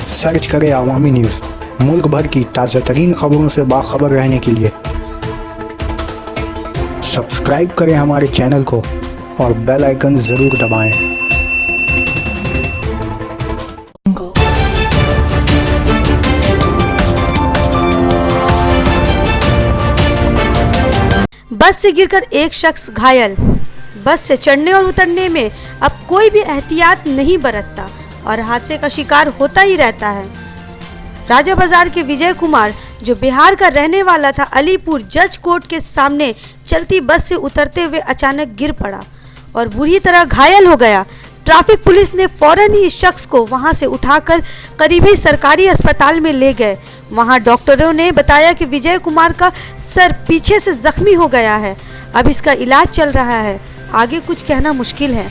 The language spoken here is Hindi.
सर्च करें अवामी न्यूज़। मुल्क भर की ताज़ा तरीन खबरों से बाखबर रहने के लिए सब्सक्राइब करें हमारे चैनल को और बेल आइकन ज़रूर दबाएं। बस से गिरकर एक शख्स घायल। बस से चढ़ने और उतरने में अब कोई भी एहतियात नहीं बरतता और हादसे का शिकार होता ही रहता है। राजा बाजार के विजय कुमार, जो बिहार का रहने वाला था, अलीपुर जज कोर्ट के सामने चलती बस से उतरते हुए अचानक गिर पड़ा और बुरी तरह घायल हो गया। ट्रैफिक पुलिस ने फौरन ही इस शख्स को वहां से उठाकर करीबी सरकारी अस्पताल में ले गए। वहां डॉक्टरों ने बताया कि विजय कुमार का सर पीछे से जख्मी हो गया है। अब इसका इलाज चल रहा है, आगे कुछ कहना मुश्किल है।